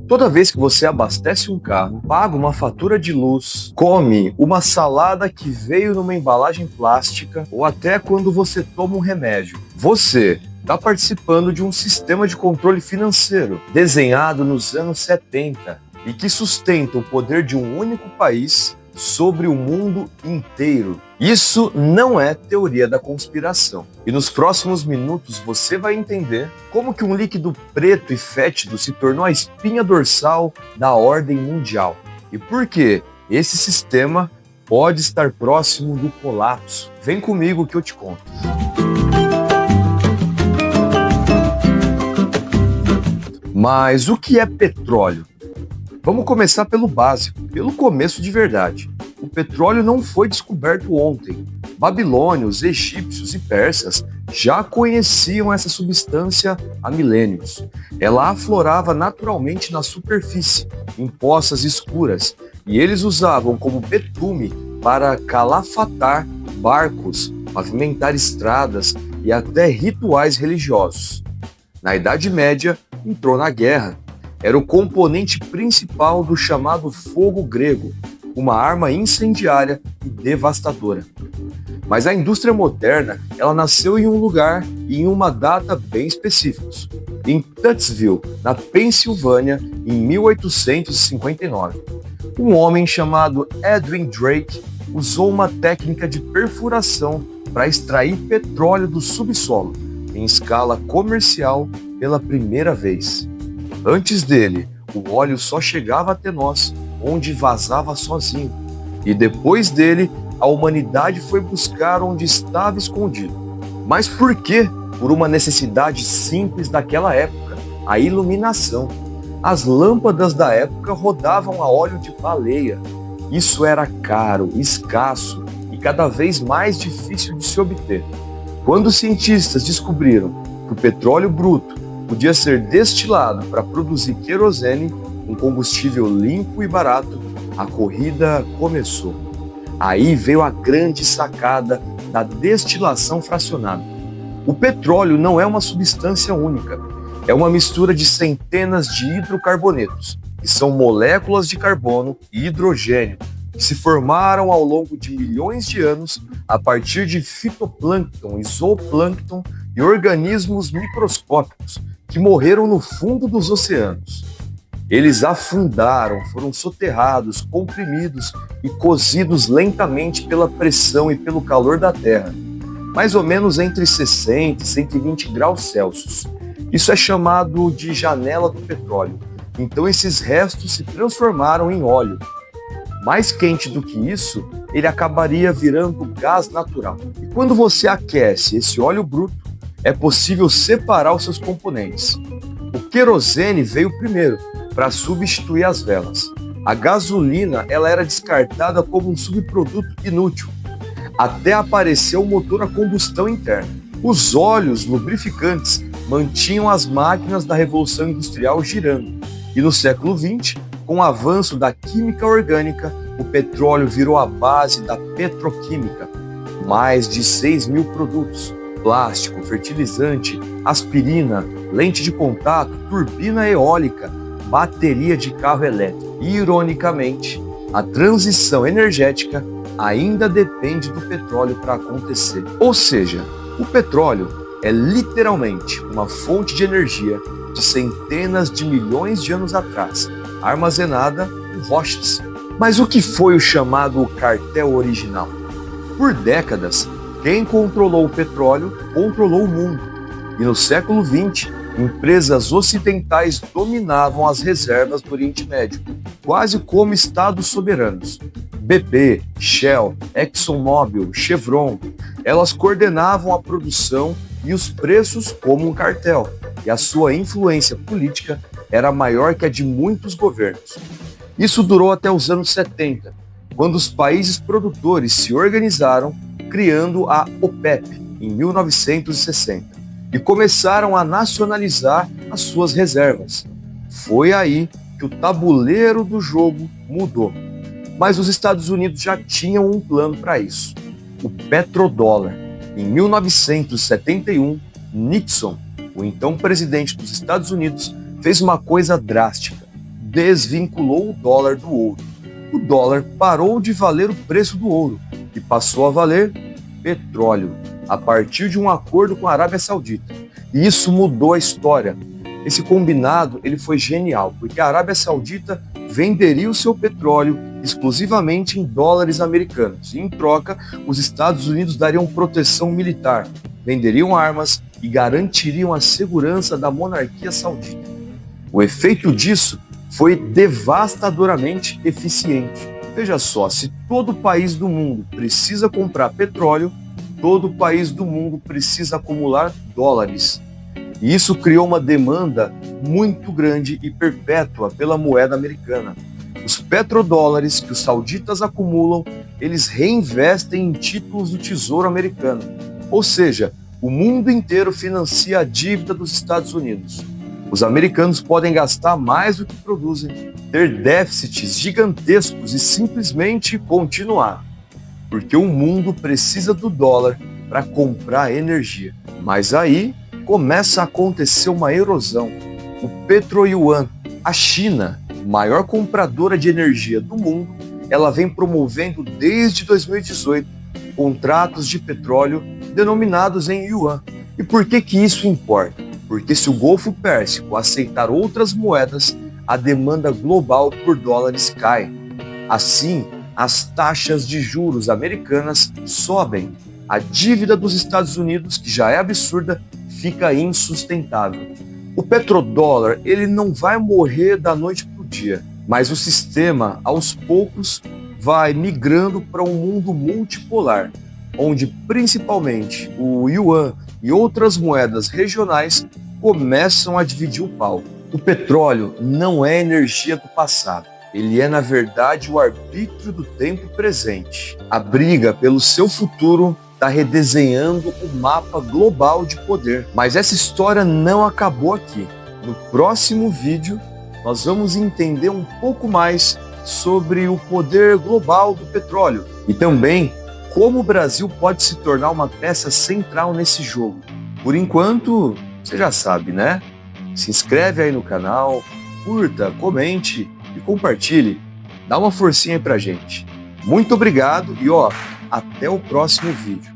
Toda vez que você abastece um carro, paga uma fatura de luz, come uma salada que veio numa embalagem plástica ou até quando você toma um remédio, você está participando de um sistema de controle financeiro desenhado nos anos 70 e que sustenta o poder de um único país sobre o mundo inteiro. Isso não é teoria da conspiração. E nos próximos minutos você vai entender como que um líquido preto e fétido se tornou a espinha dorsal da ordem mundial. E por que esse sistema pode estar próximo do colapso. Vem comigo que eu te conto. Mas o que é petróleo? Vamos começar pelo básico, pelo começo de verdade. O petróleo não foi descoberto ontem. Babilônios, egípcios e persas já conheciam essa substância há milênios. Ela aflorava naturalmente na superfície, em poças escuras, e eles usavam como betume para calafatar barcos, pavimentar estradas e até rituais religiosos. Na Idade Média, entrou na guerra. Era o componente principal do chamado fogo grego, uma arma incendiária e devastadora. Mas a indústria moderna, ela nasceu em um lugar e em uma data bem específicos. Em Tutsville, na Pensilvânia, em 1859. Um homem chamado Edwin Drake usou uma técnica de perfuração para extrair petróleo do subsolo, em escala comercial pela primeira vez. Antes dele, o óleo só chegava até nós, onde vazava sozinho. E depois dele, a humanidade foi buscar onde estava escondido. Mas por quê? Por uma necessidade simples daquela época, a iluminação. As lâmpadas da época rodavam a óleo de baleia. Isso era caro, escasso e cada vez mais difícil de se obter. Quando os cientistas descobriram que o petróleo bruto podia ser destilado para produzir querosene, um combustível limpo e barato, a corrida começou. Aí veio a grande sacada da destilação fracionada. O petróleo não é uma substância única, é uma mistura de centenas de hidrocarbonetos, que são moléculas de carbono e hidrogênio, que se formaram ao longo de milhões de anos a partir de fitoplâncton, zooplâncton e organismos microscópicos que morreram no fundo dos oceanos. Eles afundaram, foram soterrados, comprimidos e cozidos lentamente pela pressão e pelo calor da Terra, mais ou menos entre 60 e 120 graus Celsius. Isso é chamado de janela do petróleo. Então esses restos se transformaram em óleo. Mais quente do que isso, ele acabaria virando gás natural. E quando você aquece esse óleo bruto, é possível separar os seus componentes. O querosene veio primeiro, para substituir as velas. A gasolina, ela era descartada como um subproduto inútil, até aparecer o motor a combustão interna. Os óleos lubrificantes mantinham as máquinas da Revolução Industrial girando. E no século XX, com o avanço da química orgânica, o petróleo virou a base da petroquímica. Mais de 6.000 produtos: plástico, fertilizante, aspirina, lente de contato, turbina eólica, bateria de carro elétrico. Ironicamente, a transição energética ainda depende do petróleo para acontecer. Ou seja, o petróleo é literalmente uma fonte de energia de centenas de milhões de anos atrás, armazenada em rochas. Mas o que foi o chamado cartel original? Por décadas, quem controlou o petróleo controlou o mundo. E no século XX, empresas ocidentais dominavam as reservas do Oriente Médio, quase como estados soberanos. BP, Shell, ExxonMobil, Chevron, elas coordenavam a produção e os preços como um cartel, e a sua influência política era maior que a de muitos governos. Isso durou até os anos 70, quando os países produtores se organizaram, criando a OPEP, em 1960. E começaram a nacionalizar as suas reservas. Foi aí que o tabuleiro do jogo mudou. Mas os Estados Unidos já tinham um plano para isso: o petrodólar. Em 1971, Nixon, o então presidente dos Estados Unidos, fez uma coisa drástica: desvinculou o dólar do ouro. O dólar parou de valer o preço do ouro e passou a valer petróleo, a partir de um acordo com a Arábia Saudita. E isso mudou a história. Esse combinado ele foi genial, porque a Arábia Saudita venderia o seu petróleo exclusivamente em dólares americanos. E, em troca, os Estados Unidos dariam proteção militar, venderiam armas e garantiriam a segurança da monarquia saudita. O efeito disso foi devastadoramente eficiente. Veja só, se todo país do mundo precisa comprar petróleo, todo país do mundo precisa acumular dólares. E isso criou uma demanda muito grande e perpétua pela moeda americana. Os petrodólares que os sauditas acumulam, eles reinvestem em títulos do Tesouro Americano. Ou seja, o mundo inteiro financia a dívida dos Estados Unidos. Os americanos podem gastar mais do que produzem, ter déficits gigantescos e simplesmente continuar. Porque o mundo precisa do dólar para comprar energia. Mas aí começa a acontecer uma erosão. O Petro-Yuan, a China, maior compradora de energia do mundo, ela vem promovendo desde 2018 contratos de petróleo denominados em yuan. E por que isso importa? Porque se o Golfo Pérsico aceitar outras moedas, a demanda global por dólares cai. Assim, as taxas de juros americanas sobem. A dívida dos Estados Unidos, que já é absurda, fica insustentável. O petrodólar ele não vai morrer da noite para o dia, mas o sistema, aos poucos, vai migrando para um mundo multipolar, onde principalmente o yuan e outras moedas regionais começam a dividir o palco. O petróleo não é energia do passado. Ele é, na verdade, o arbítrio do tempo presente. A briga pelo seu futuro está redesenhando o mapa global de poder. Mas essa história não acabou aqui. No próximo vídeo, nós vamos entender um pouco mais sobre o poder global do petróleo e também como o Brasil pode se tornar uma peça central nesse jogo. Por enquanto, você já sabe, né? Se inscreve aí no canal, curta, comente e compartilhe. Dá uma forcinha aí pra gente. Muito obrigado e até o próximo vídeo.